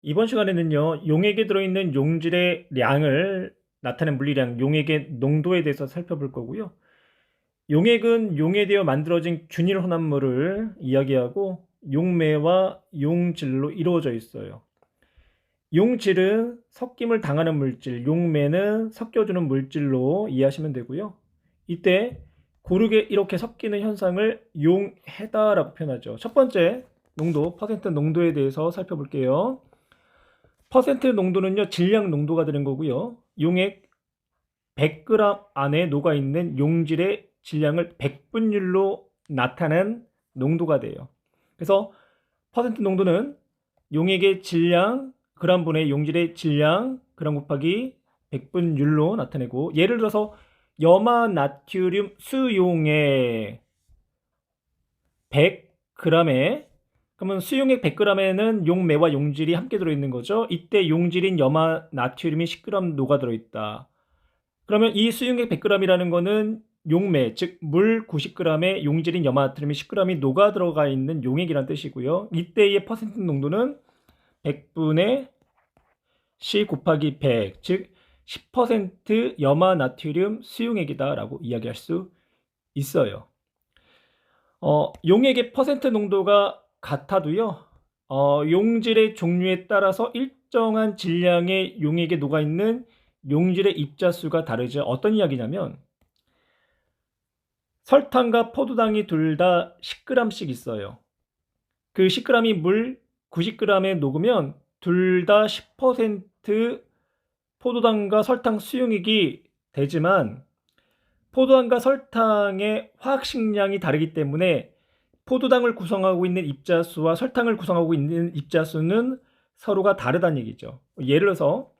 이번 시간에는요, 용액에 들어있는 용질의 량을 나타낸 물리량, 용액의 농도에 대해서 살펴볼 거고요. 용액은 용해되어 만들어진 균일 혼합물을 이야기하고 용매와 용질로 이루어져 있어요. 용질은 섞임을 당하는 물질, 용매는 섞여주는 물질로 이해하시면 되고요. 이때 고르게 이렇게 섞이는 현상을 용해다라고 표현하죠. 첫 번째 농도, 퍼센트 농도에 대해서 살펴볼게요. 퍼센트 농도는요, 질량 농도가 되는 거고요. 용액 100g 안에 녹아있는 용질의 질량을 백분율로 나타낸 농도가 돼요. 그래서 퍼센트 농도는 용액의 질량, g분의 용질의 질량, g 곱하기 백분율로 나타내고, 예를 들어서 염화 나트륨 수용액 100g에, 그러면 수용액 100g에는 용매와 용질이 함께 들어있는 거죠. 이때 용질인 염화 나트륨이 10g 녹아 들어있다. 그러면 이 수용액 100g이라는 거는 용매, 즉 물 90g에 용질인 염화 나트륨이 10g이 녹아 들어가 있는 용액이라는 뜻이고요. 이때의 퍼센트 농도는 100분의 C 곱하기 100, 즉 10% 염화 나트륨 수용액이다 라고 이야기할 수 있어요. 용액의 퍼센트 농도가 같아도요, 용질의 종류에 따라서 일정한 질량의 용액에 녹아있는 용질의 입자수가 다르죠. 어떤 이야기냐면, 설탕과 포도당이 둘 다 10g씩 있어요. 그 10g이 물 90g에 녹으면 둘 다 10% 포도당과 설탕 수용액이 되지만, 포도당과 설탕의 화학식량이 다르기 때문에 포도당을 구성하고 있는 입자수와 설탕을 구성하고 있는 입자수는 서로가 다르다는 얘기죠. 예를 들어서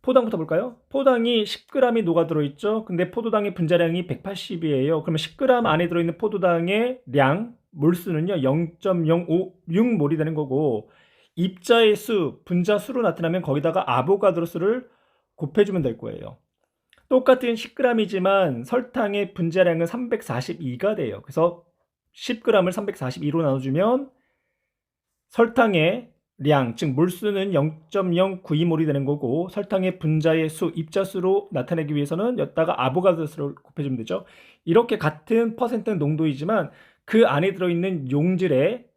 포도당부터 볼까요? 포도당이 10g이 녹아 들어있죠. 근데 포도당의 분자량이 180이에요. 그러면 10g 안에 들어있는 포도당의 량, 몰수는요 0.056몰이 되는 거고, 입자의 수, 분자 수로 나타나면 거기다가 아보가드로 수를 곱해주면 될 거예요. 똑같은 10g이지만 설탕의 분자량은 342가 돼요. 그래서 10g을 342로 나눠주면 설탕의 량, 즉 몰수는 0.092몰이 되는 거고, 설탕의 분자의 수, 입자수로 나타내기 위해서는 여기다가 아보가드로 수를 곱해주면 되죠. 이렇게 같은 퍼센트 농도이지만 그 안에 들어있는 용질의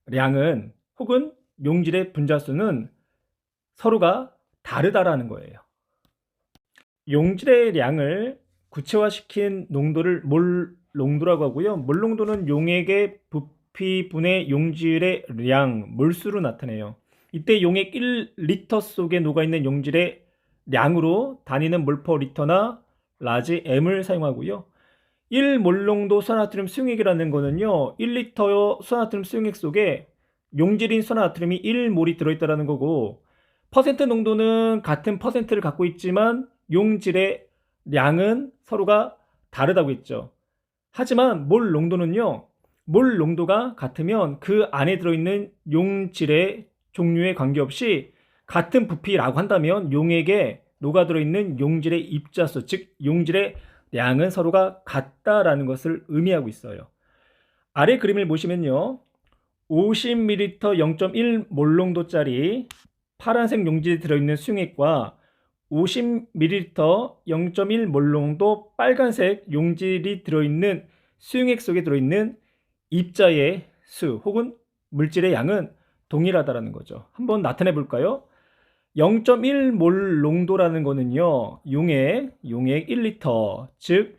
량은, 혹은 용질의 분자수는 서로가 다르다라는 거예요. 용질의 량을 구체화시킨 농도를 몰 농도라고 하고요. 몰 농도는 용액의 부피분의 용질의 량, 몰수로 나타내요. 이때 용액 1리터 속에 녹아있는 용질의 량으로 단위는 몰퍼리터나 라지 m을 사용하고요. 1몰 농도 수화나트륨 수용액이라는 거는요, 1리터 수화나트륨 수용액 속에 용질인 수화나트륨이 1몰이 들어있다는 거고, 퍼센트 농도는 같은 퍼센트를 갖고 있지만 용질의 량은 서로가 다르다고 했죠. 하지만 몰 농도는요, 몰 농도가 같으면 그 안에 들어있는 용질의 종류에 관계없이 같은 부피라고 한다면 용액에 녹아들어있는 용질의 입자수, 즉 용질의 양은 서로가 같다라는 것을 의미하고 있어요. 아래 그림을 보시면요, 50ml 0.1몰 농도짜리 파란색 용질이 들어있는 수용액과 50ml 0.1몰 농도 빨간색 용질이 들어있는 수용액 속에 들어있는 입자의 수 혹은 물질의 양은 동일하다는 거죠. 한번 나타내 볼까요? 0.1몰 농도라는 거는요, 용액 1리터, 즉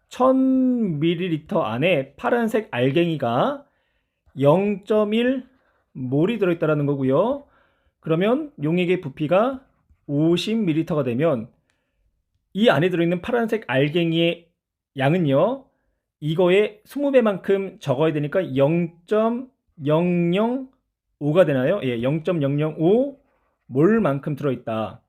1000ml 안에 파란색 알갱이가 0.1몰이 들어있다는 거고요. 그러면 용액의 부피가 50ml가 되면 이 안에 들어있는 파란색 알갱이의 양은요, 이거의 20배만큼 적어야 되니까 0.005가 되나요? 예, 0.005몰만큼 들어있다.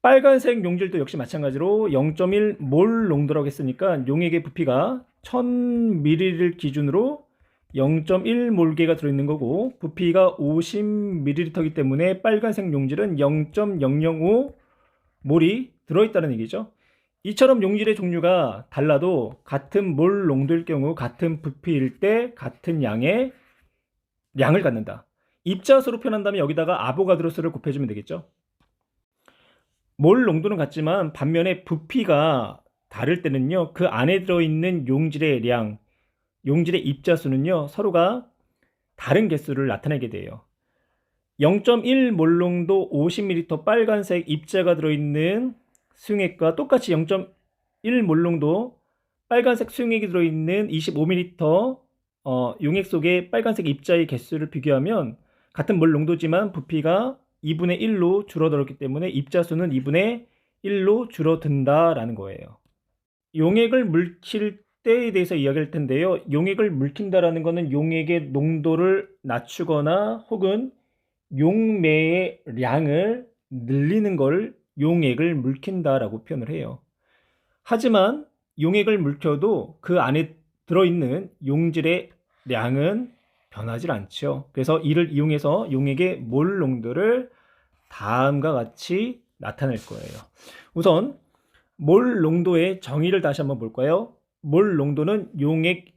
빨간색 용질도 역시 마찬가지로 0.1몰 농도라고 했으니까 용액의 부피가 1000ml를 기준으로 0.1몰개가 들어있는 거고, 부피가 50ml이기 때문에 빨간색 용질은 0.005몰이 들어있다는 얘기죠. 이처럼 용질의 종류가 달라도 같은 몰 농도일 경우 같은 부피일 때 같은 양의 량을 갖는다. 입자수로 표현한다면 여기다가 아보가드로수를 곱해주면 되겠죠. 몰 농도는 같지만 반면에 부피가 다를 때는요, 그 안에 들어있는 용질의 량, 용질의 입자수는요, 서로가 다른 개수를 나타내게 돼요. 0.1몰 농도 50ml 빨간색 입자가 들어있는 수용액과 똑같이 0.1몰 농도 빨간색 수용액이 들어있는 25ml 용액 속의 빨간색 입자의 개수를 비교하면 같은 몰 농도지만 부피가 2분의 1로 줄어들었기 때문에 입자수는 2분의 1로 줄어든다라는 거예요. 용액을 물킬 때에 대해서 이야기할 텐데요. 용액을 물킨다라는 것은 용액의 농도를 낮추거나 혹은 용매의 량을 늘리는 걸 용액을 물킨다라고 표현을 해요. 하지만 용액을 물켜도 그 안에 들어있는 용질의 량은 변하지 않죠. 그래서 이를 이용해서 용액의 몰 농도를 다음과 같이 나타낼 거예요. 우선 몰 농도의 정의를 다시 한번 볼까요? 몰 농도는 용액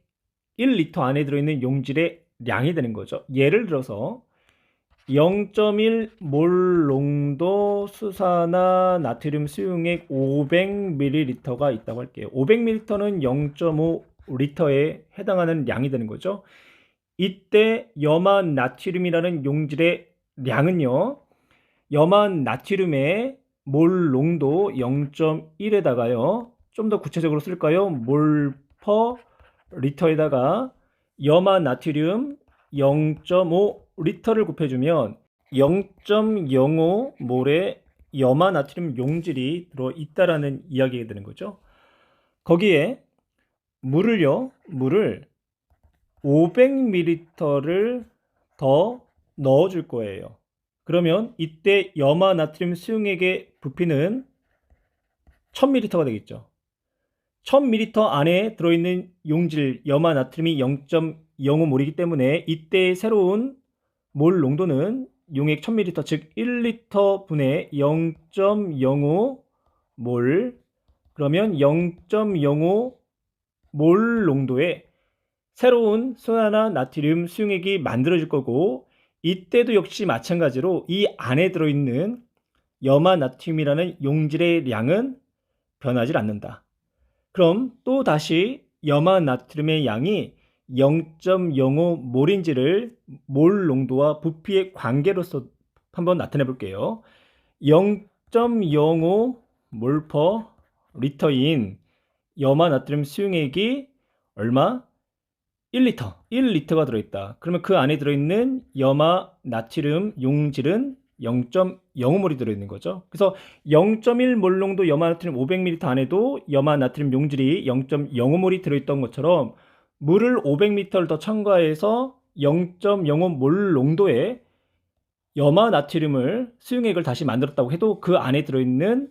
1리터 안에 들어있는 용질의 량이 되는 거죠. 예를 들어서 0.1몰 농도 수산화 나트륨 수용액 500ml가 있다고 할게요. 500ml는 0.5리터에 해당하는 양이 되는 거죠. 이때 염화 나트륨이라는 용질의 량은요, 염화 나트륨의 몰 농도 0.1에다가요, 좀 더 구체적으로 쓸까요? 몰 퍼 리터에다가 염화 나트륨 0.5리터를 곱해주면 0.05몰의 염화 나트륨 용질이 들어있다라는 이야기가 되는 거죠. 거기에 물을 500ml를 더 넣어줄 거예요. 그러면 이때 염화 나트륨 수용액의 부피는 1000ml가 되겠죠. 1000ml 안에 들어있는 용질 염화 나트륨이 0.05몰이기 때문에 이때 새로운 몰 농도는 용액 1000ml 즉 1리터 분의 0.05몰, 그러면 0.05몰 농도의 새로운 수산화 나트륨 수용액이 만들어질 거고, 이때도 역시 마찬가지로 이 안에 들어있는 염화 나트륨이라는 용질의 양은 변하지 않는다. 그럼 또 다시 염화 나트륨의 양이 0.05몰인지를 몰 농도와 부피의 관계로서 한번 나타내 볼게요. 0.05몰 퍼 리터인 염화 나트륨 수용액이 얼마? 1리터가 들어있다. 그러면 그 안에 들어있는 염화 나트륨 용질은 0.05몰이 들어있는 거죠. 그래서 0.1몰 농도 염화 나트륨 500ml 안에도 염화 나트륨 용질이 0.05몰이 들어있던 것처럼 물을 500ml를 더 첨가해서 0.05몰 농도의 염화 나트륨을 수용액을 다시 만들었다고 해도 그 안에 들어있는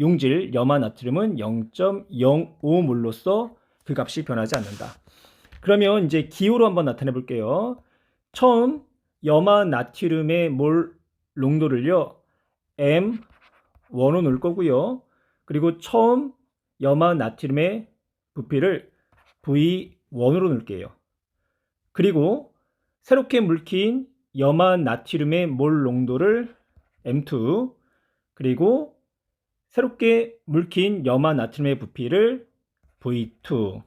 용질 염화 나트륨은 0.05몰로서 그 값이 변하지 않는다. 그러면 이제 기호로 한번 나타내 볼게요. 처음 염화 나트륨의 몰 농도를요, M1로 넣을 거고요. 그리고 처음 염화 나트륨의 부피를 V1으로 넣을게요. 그리고 새롭게 물킨 염화 나트륨의 몰 농도를 M2, 그리고 새롭게 물킨 염화 나트륨의 부피를 V2.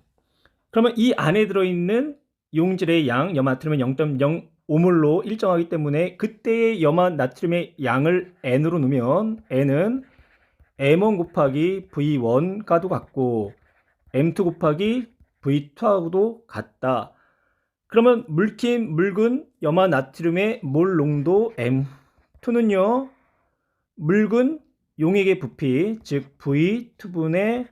그러면 이 안에 들어있는 용질의 양, 염화 나트륨은 0.05몰로 일정하기 때문에 그때의 염화 나트륨의 양을 N으로 넣으면 N은 M1 곱하기 V1과도 같고 M2 곱하기 V2하고도 같다. 그러면 묽은 염화 나트륨의 몰 농도 M2는요, 묽은 용액의 부피, 즉 V2분의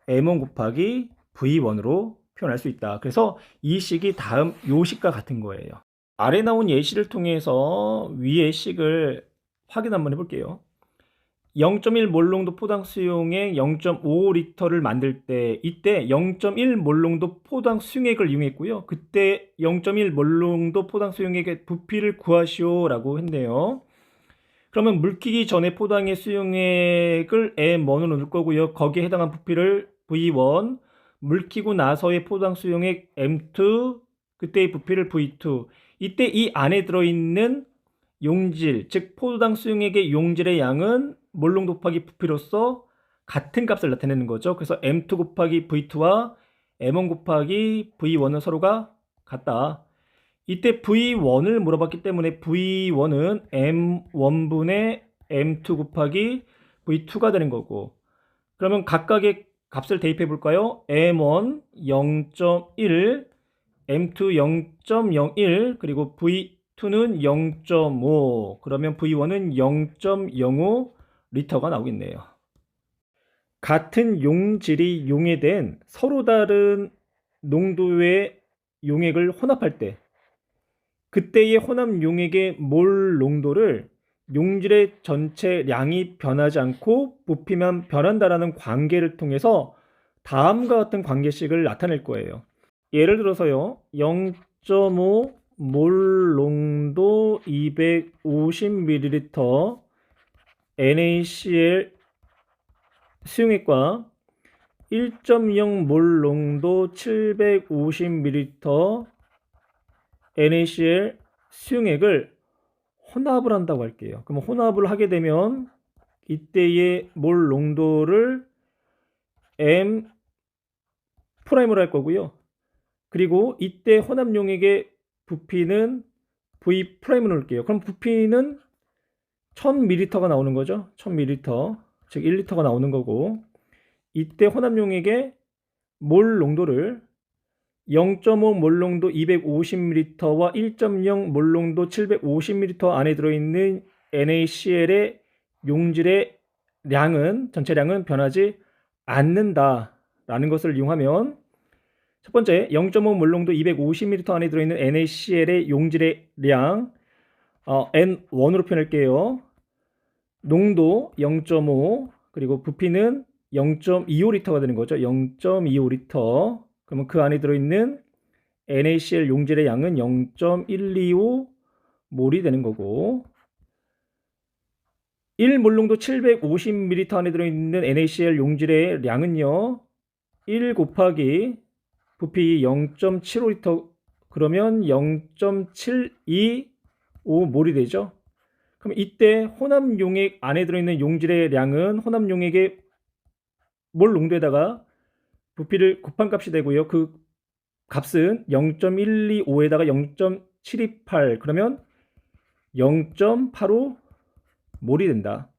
M1 곱하기 V1으로 표현할 수 있다. 그래서 이 식이 다음 요 식과 같은 거예요. 아래 나온 예시를 통해서 위의 식을 확인 한번 해볼게요. 0.1몰 농도 포당 수용액 0.5리터를 만들 때 이때 0.1몰 농도 포당 수용액을 이용했고요. 그때 0.1몰 농도 포당 수용액의 부피를 구하시오 라고 했네요. 그러면 물키기 전에 포당의 수용액을 M1으로 넣을 거고요. 거기에 해당한 부피를 V1, 물키고 나서의 포당 수용액 M2, 그때의 부피를 V2. 이때 이 안에 들어있는 용질, 즉 포도당 수용액의 용질의 양은 몰농도 곱하기 부피로서 같은 값을 나타내는 거죠. 그래서 M2 곱하기 V2와 M1 곱하기 V1은 서로가 같다. 이때 V1을 물어봤기 때문에 V1은 M1분의 M2 곱하기 V2가 되는 거고, 그러면 각각의 값을 대입해 볼까요? M1 0.1, M2 0.01, 그리고 V2는 0.5, 그러면 V1은 0.05 리터가 나오겠네요. 같은 용질이 용해된 서로 다른 농도의 용액을 혼합할 때, 그때의 혼합 용액의 몰 농도를 용질의 전체 량이 변하지 않고 부피만 변한다라는 관계를 통해서 다음과 같은 관계식을 나타낼 거예요. 예를 들어서요, 0.5 몰 농도 250ml NaCl 수용액과 1.0 몰 농도 750ml NaCl 수용액을 혼합을 한다고 할게요. 그럼 혼합을 하게 되면 이때의 몰 농도를 M 프라임으로 할 거고요. 그리고 이때 혼합 용액의 부피는 V 프라임으로 넣을게요. 그럼 부피는 1000ml가 나오는 거죠. 1000ml, 즉 1리터가 나오는 거고, 이때 혼합 용액의 몰 농도를 0.5 몰농도 250ml와 1.0 몰농도 750ml 안에 들어있는 NaCl의 용질의 량은, 전체량은 변하지 않는다라는 것을 이용하면, 첫 번째 0.5 몰농도 250ml 안에 들어있는 NaCl의 용질의 량 N1으로 표현할게요. 농도 0.5, 그리고 부피는 0.25리터가 되는 거죠. 0.25리터. 그러면 그 안에 들어있는 NaCl 용질의 양은 0.125 몰이 되는 거고, 1몰농도 750ml 안에 들어있는 NaCl 용질의 양은요, 1 곱하기 부피 0.75리터, 그러면 0.725 몰이 되죠. 그럼 이때 혼합 용액 안에 들어있는 용질의 양은 혼합 용액의 몰 농도에다가 부피를 곱한 값이 되고요. 그 값은 0.125에다가 0.728, 그러면 0.85 몰이 된다.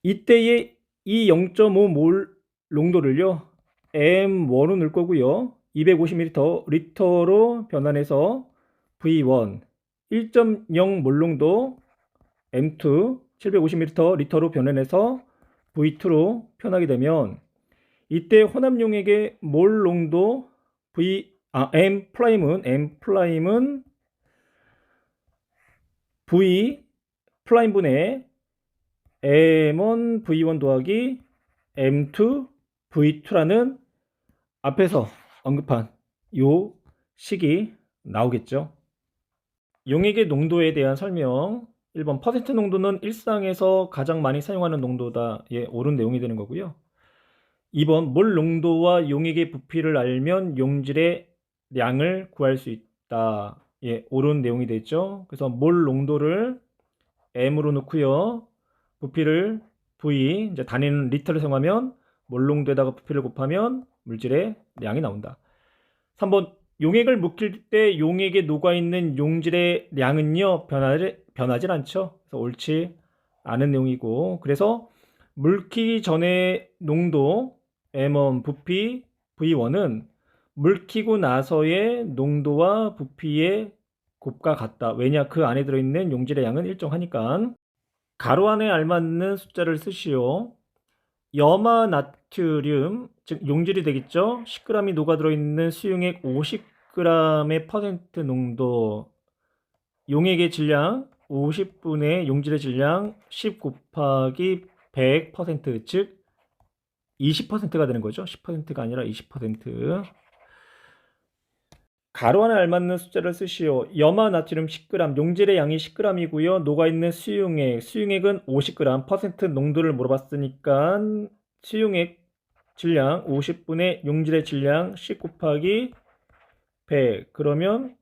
이때의 이 0.5 몰 농도를요, M1로 넣을 거고요. 250ml 리터로 변환해서 V1, 1.0 몰 농도 M2 750ml 리터로 변환해서 V2로 표현하게 되면, 이때 혼합 용액의 몰 농도 M 프라임은 V 프라임 분의 M1 V1 더하기 M2 V2라는 앞에서 언급한 요 식이 나오겠죠. 용액의 농도에 대한 설명. 1번 퍼센트 농도는 일상에서 가장 많이 사용하는 농도다. 예, 옳은 내용이 되는 거고요. 2번 몰 농도와 용액의 부피를 알면 용질의 량을 구할 수 있다. 예, 옳은 내용이 되죠. 그래서 몰 농도를 M으로 넣고요. 부피를 V, 이제 단위는 리터를 사용하면 몰 농도에다가 부피를 곱하면 물질의 량이 나온다. 3번 용액을 묵힐 때 용액에 녹아있는 용질의 양은요, 변하지 않죠. 그래서 옳지 않은 내용이고, 그래서 물기 전의 농도 M1 부피 V1은 물키고 나서의 농도와 부피의 곱과 같다. 왜냐? 그 안에 들어있는 용질의 양은 일정하니까. 가로 안에 알맞는 숫자를 쓰시오. 염화 나트륨, 즉 용질이 되겠죠. 10g이 녹아들어 있는 수용액 50g의 퍼센트 농도, 용액의 질량 50분의 용질의 질량 10 곱하기 100%, 즉 20%가 되는 거죠. 10%가 아니라 20%. 가로 안에 알맞는 숫자를 쓰시오. 염화 나트륨 10g, 용질의 양이 10g이고요. 녹아있는 수용액은 50g, 퍼센트 농도를 물어봤으니까 수용액 질량 50분의 용질의 질량 10 곱하기 100, 그러면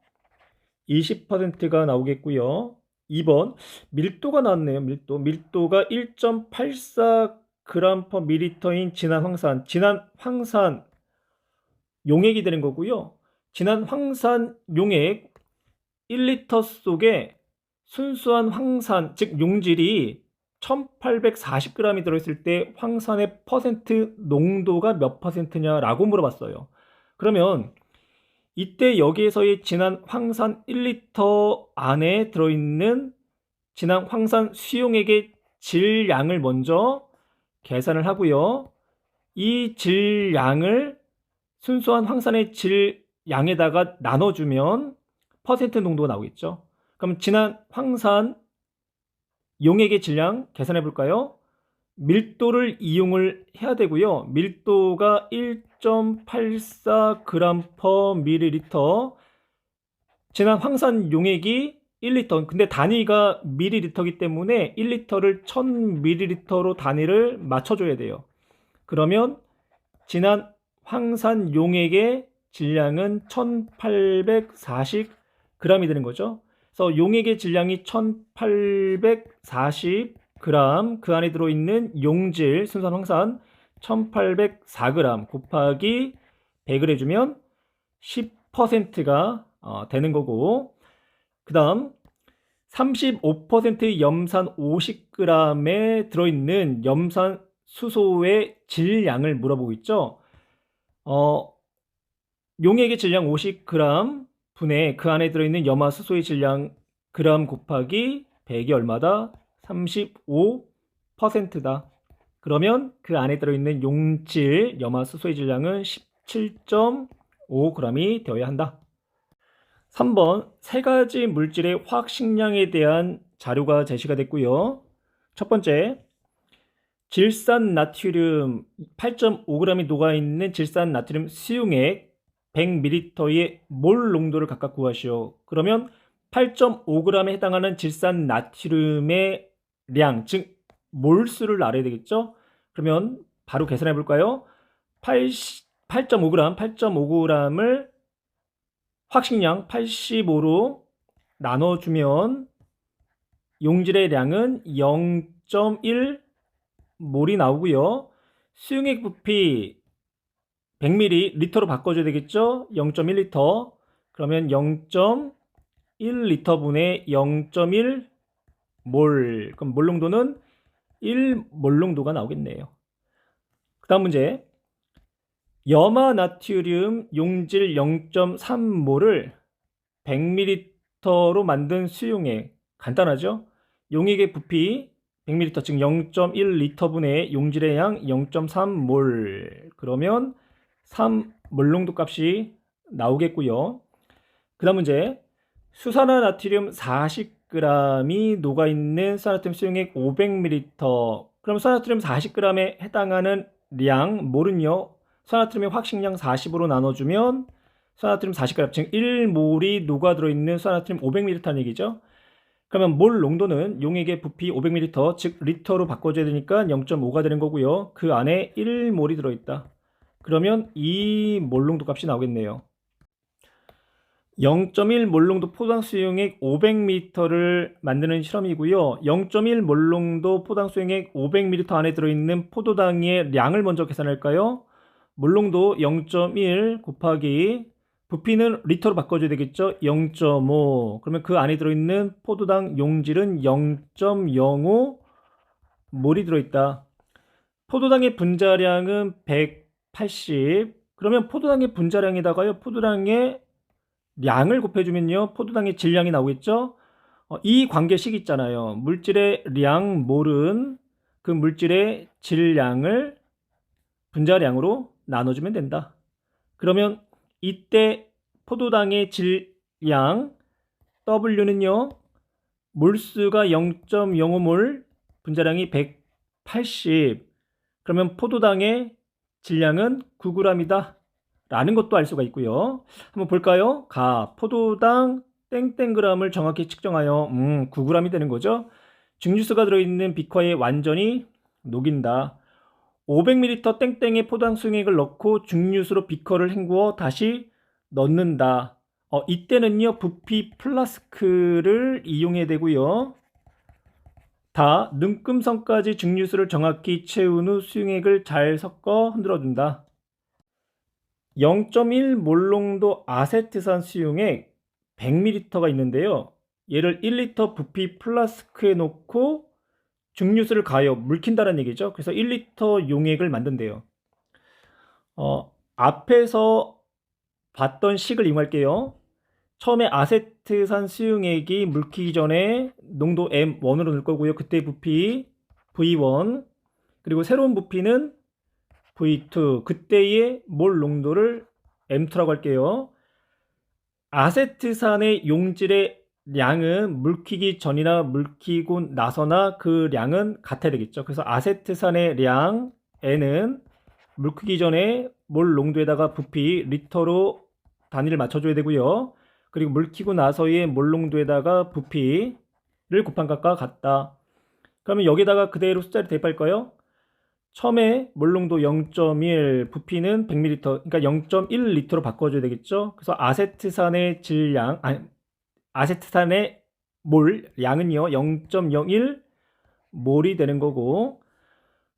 20%가 나오겠고요. 2번 밀도가 나왔네요. 밀도가 1.84g/ml인 진한 황산 용액이 되는 거고요. 진한 황산 용액 1리터 속에 순수한 황산, 즉 용질이 1840g이 들어있을 때 황산의 퍼센트 농도가 몇 퍼센트냐라고 물어봤어요. 그러면 이때 여기에서의 진한 황산 1리터 안에 들어있는 진한 황산 수용액의 질량을 먼저 계산을 하고요. 이 질량을 순수한 황산의 질량에다가 나눠주면 퍼센트 농도가 나오겠죠. 그럼 진한 황산 용액의 질량 계산해 볼까요? 밀도를 이용을 해야 되고요. 밀도가 1.84g/ml. 진한 황산 용액이 1리터. 근데 단위가 ml이기 때문에 1리터를 1000ml로 단위를 맞춰줘야 돼요. 그러면 진한 황산 용액의 질량은 1840g이 되는 거죠. 그래서 용액의 질량이 1840g, 그 안에 들어있는 용질, 순수한 황산 1804g 곱하기 100을 해주면 10%가 되는 거고, 그 다음 35% 염산 50g에 들어있는 염산 수소의 질량을 물어보고 있죠. 용액의 질량 50g 분의 그 안에 들어있는 염화수소의 질량 g 곱하기 100이 얼마다? 35%다. 그러면 그 안에 들어있는 용질 염화수소의 질량은 17.5g이 되어야 한다. 3번 세 가지 물질의 화학식량에 대한 자료가 제시가 됐고요. 첫 번째, 질산나트륨 8.5g이 녹아있는 질산나트륨 수용액 100ml의 몰 농도를 각각 구하시오. 그러면 8.5g에 해당하는 질산나트륨의 량, 즉 몰수를 알아야 되겠죠. 그러면 바로 계산해 볼까요? 8.5g을 화학식량 85로 나눠주면 용질의 양은 0.1몰이 나오고요. 수용액 부피 100ml 리터로 바꿔줘야 되겠죠. 0.1리터. 그러면 0.1리터 분의 0.1몰. 그럼 몰 농도는 1몰 농도가 나오겠네요. 그 다음 문제. 염화나트륨 용질 0.3몰을 100ml로 만든 수용액. 간단하죠? 용액의 부피 100ml, 즉 0.1리터 분의 용질의 양 0.3몰. 그러면 3몰 농도 값이 나오겠고요. 그 다음 문제. 수산화나트륨 40g이 녹아있는 수산나트륨 수용액 500ml. 그럼 수산나트륨 40g에 해당하는 량, 몰은요, 수산나트륨의 화학식량 40으로 나눠주면 수산나트륨 40g, 즉 1몰이 녹아 들어있는 수산나트륨 500ml라는 얘기죠. 그러면 몰 농도는 용액의 부피 500ml, 즉 리터로 바꿔줘야 되니까 0.5가 되는 거고요. 그 안에 1몰이 들어있다. 그러면 2몰 농도 값이 나오겠네요. 0.1몰 농도 포당 수용액 500ml를 만드는 실험이고요. 0.1몰 농도 포당 수용액 500ml 안에 들어있는 포도당의 량을 먼저 계산할까요? 몰 농도 0.1 곱하기 부피는 리터로 바꿔줘야 되겠죠. 0.5. 그러면 그 안에 들어있는 포도당 용질은 0.05몰이 들어있다. 포도당의 분자량은 180. 그러면 포도당의 분자량에다가요, 포도당의 량을 곱해주면요, 포도당의 질량이 나오겠죠. 이 관계식 있잖아요. 물질의 량 몰은 그 물질의 질량을 분자량으로 나눠주면 된다. 그러면 이때 포도당의 질량 W는요, 몰수가 0.05몰, 분자량이 180. 그러면 포도당의 질량은 9g이다 라는 것도 알 수가 있고요. 한번 볼까요? 포도당 땡땡g을 정확히 측정하여 9g이 되는 거죠. 증류수가 들어있는 비커에 완전히 녹인다. 500ml 땡땡의 포도당 수용액을 넣고 증류수로 비커를 헹구어 다시 넣는다. 이때는요, 부피 플라스크를 이용해야 되고요. 다 눈금성까지 증류수를 정확히 채운 후 수용액을 잘 섞어 흔들어준다. 0.1 몰농도 아세트산 수용액 100ml가 있는데요. 얘를 1리터 부피 플라스크에 넣고 증류수를 가하여 물킨다는 얘기죠. 그래서 1리터 용액을 만든대요. 앞에서 봤던 식을 이용할게요. 처음에 아세트산 수용액이 물키기 전에 농도 M1으로 넣을 거고요. 그때 부피 V1, 그리고 새로운 부피는 V2, 그때의 몰 농도를 M2라고 할게요. 아세트산의 용질의 량은 물키기 전이나 물키고 나서나 그 량은 같아야 되겠죠. 그래서 아세트산의 량 N은 물키기 전에 몰 농도에다가 부피 리터로 단위를 맞춰줘야 되고요. 그리고 물키고 나서의 몰 농도에다가 부피를 곱한 것과 같다. 그러면 여기다가 그대로 숫자를 대입할까요? 처음에 몰농도 0.1, 부피는 100ml, 그러니까 0.1리터로 바꿔줘야 되겠죠. 그래서 아세트산의 질량, 아세트산의 몰 양은요 0.01 몰이 되는 거고,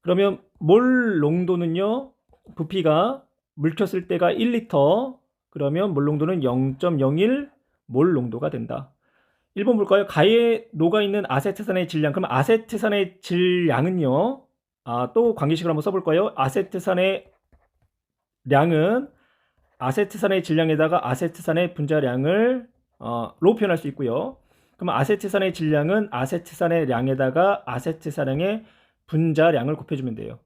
그러면 몰 농도는요, 부피가 물켰을 때가 1리터, 그러면 몰 농도는 0.01 몰 농도가 된다. 1번 볼까요? 가에 녹아있는 아세트산의 질량. 그럼 아세트산의 질량은요, 또 관계식을 한번 써볼까요? 아세트산의 량은 아세트산의 질량에다가 아세트산의 분자량을 로 표현할 수 있고요. 그럼 아세트산의 질량은 아세트산의 량에다가 아세트산의 분자량을 곱해주면 돼요.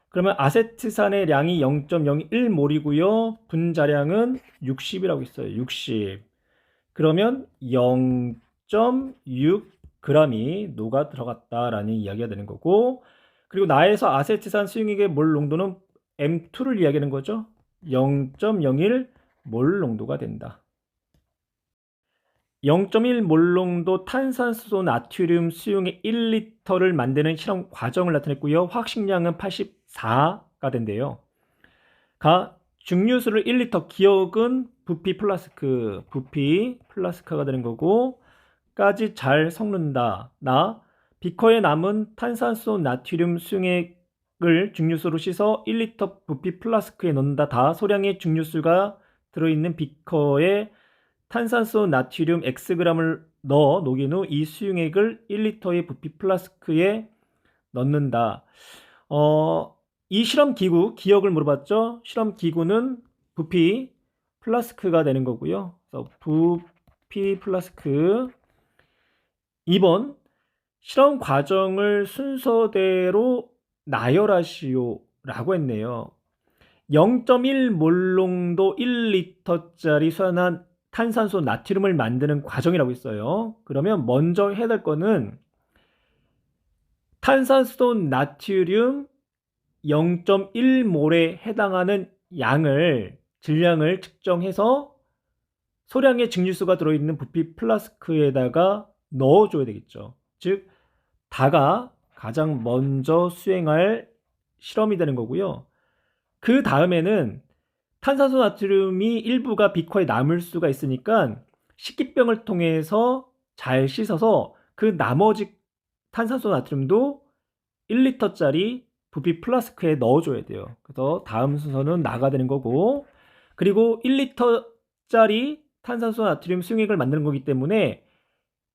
그러면 아세트산의 량이 0.01몰이고요. 분자량은 60이라고 있어요. 60. 그러면 0.6g이 녹아 들어갔다라는 이야기가 되는 거고, 그리고 나에서 아세트산 수용액의 몰 농도는 M2를 이야기하는 거죠. 0.01 몰 농도가 된다. 0.1 몰 농도 탄산수소 나트륨 수용액 1리터를 만드는 실험 과정을 나타냈고요. 확식량은 84가 된대요. 증류수를 1리터, 기억은 부피 플라스크가 되는 거고, 까지 잘 섞는다. 비커에 남은 탄산수소 나트륨 수용액을 증류수로 씻어 1리터 부피 플라스크에 넣는다. 소량의 증류수가 들어있는 비커에 탄산수소 나트륨 Xg을 넣어 녹인 후 이 수용액을 1리터의 부피 플라스크에 넣는다. 이 실험 기구, 기억을 물어봤죠? 실험 기구는 부피 플라스크가 되는 거고요. 그래서 부피 플라스크. 2번, 실험 과정을 순서대로 나열하시오 라고 했네요. 0.1 몰농도 1리터짜리 수산한 탄산소 나트륨을 만드는 과정이라고 있어요. 그러면 먼저 해야 될 거는 탄산소 나트륨 0.1몰에 해당하는 질량을 측정해서 소량의 증류수가 들어있는 부피 플라스크에다가 넣어줘야 되겠죠. 즉, 다가 가장 먼저 수행할 실험이 되는 거고요. 그 다음에는 탄산소 나트륨이 일부가 비커에 남을 수가 있으니까 식기병을 통해서 잘 씻어서 그 나머지 탄산소 나트륨도 1리터짜리 부피 플라스크에 넣어줘야 돼요. 그래서 다음 순서는 나가 되는 거고, 그리고 1리터짜리 탄산소 나트륨 수용액을 만드는 거기 때문에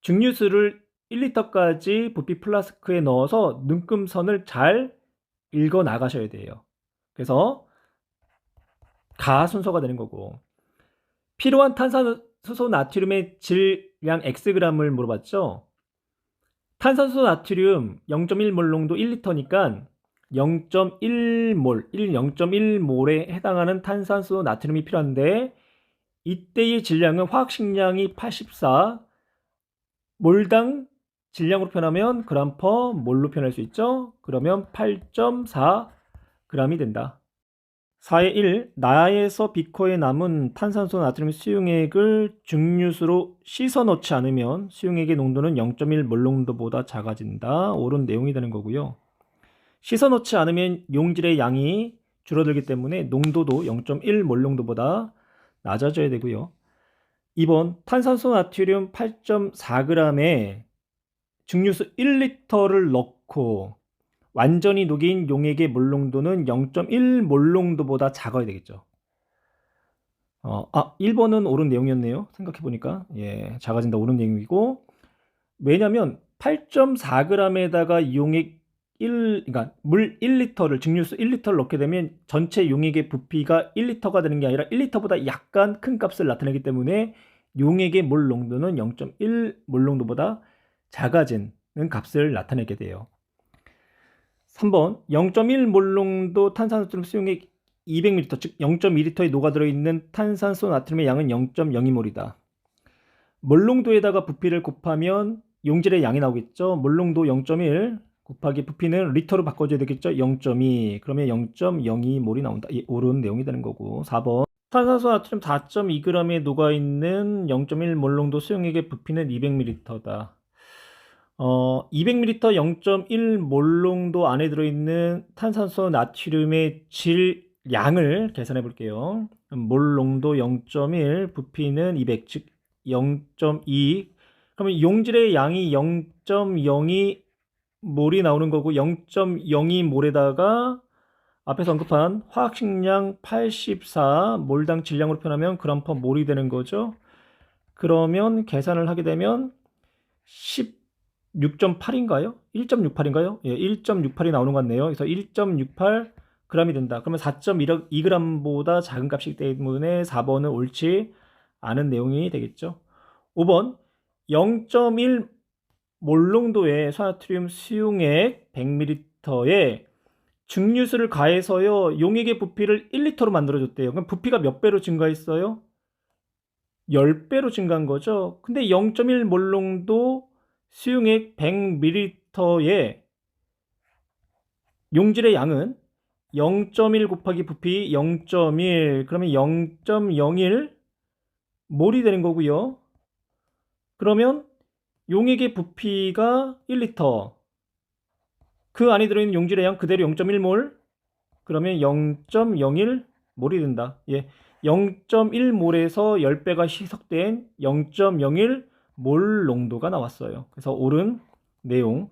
증류수를 1리터까지 부피 플라스크에 넣어서 눈금선을 잘 읽어 나가셔야 돼요. 그래서 가 순서가 되는 거고, 필요한 탄산수소 나트륨의 질량 Xg을 물어봤죠. 탄산수소 나트륨 0.1몰 농도 1리터니까 0.1몰에 해당하는 탄산수소 나트륨이 필요한데, 이때의 질량은 화학식량이 84, 몰당 질량으로 표현하면 그램 퍼 몰로 표현할 수 있죠. 그러면 8.4g이 된다. 4의 1, 나에서 비커에 남은 탄산소 나트륨 수용액을 증류수로 씻어 넣지 않으면 수용액의 농도는 0.1 몰 농도보다 작아진다. 옳은 내용이 되는 거고요. 씻어 넣지 않으면 용질의 양이 줄어들기 때문에 농도도 0.1 몰 농도보다 낮아져야 되고요. 2번 탄산소 나트륨 8.4g에 증류수 1리터를 넣고 완전히 녹인 용액의 몰농도는 0.1 몰농도보다 작아야 되겠죠. 1번은 옳은 내용이었네요. 생각해보니까. 예, 작아진다 옳은 내용이고, 왜냐면 8.4g에다가 용액 그러니까 물 1리터를, 증류수 1리터를 넣게 되면 전체 용액의 부피가 1리터가 되는 게 아니라 1리터보다 약간 큰 값을 나타내기 때문에 용액의 몰 농도는 0.1 몰 농도보다 작아지는 값을 나타내게 돼요. 3번 0.1 몰 농도 탄산나트륨 수용액 200ml, 즉 0.2리터에 녹아들어 있는 탄산소 나트륨의 양은 0.02몰이다. 몰농도에다가 부피를 곱하면 용질의 양이 나오겠죠. 몰농도 0.1 곱하기 부피는 리터로 바꿔줘야 되겠죠. 0.2 그러면 0.02몰이 나온다. 이 옳은 내용이 되는 거고. 4번 탄산소 나트륨 4.2g에 녹아있는 0.1 몰농도 수용액의 부피는 200ml다. 200ml 0.1 몰농도 안에 들어있는 탄산소 나트륨의 질량을 계산해 볼게요. 몰농도 0.1 부피는 200, 즉 0.2. 그러면 용질의 양이 0.02 몰이 나오는 거고 0.02 몰에다가 앞에서 언급한 화학식량 84 몰당 질량으로 표현하면 그램 퍼 몰이 되는 거죠. 그러면 계산을 하게 되면 16.8인가요? 1.68인가요? 예, 1.68이 나오는 것 같네요. 그래서 1.68g이 된다. 그러면 4.2g보다 작은 값이기 때문에 4번은 옳지 않은 내용이 되겠죠. 5번 0.1 몰농도의 소나트륨 수용액 100ml에 증류수를 가해서요 용액의 부피를 1리터로 만들어줬대요. 그럼 부피가 몇 배로 증가했어요? 10배로 증가한 거죠. 근데 0.1 몰농도 수용액 100ml의 용질의 양은 0.1 곱하기 부피 0.1 그러면 0.01 몰이 되는 거고요. 그러면 용액의 부피가 1리터, 그 안에 들어있는 용질의 양 그대로 0.1몰, 그러면 0.01 몰이 된다. 예, 0.1몰에서 10배가 희석된 0.01 몰 농도가 나왔어요. 그래서 옳은 내용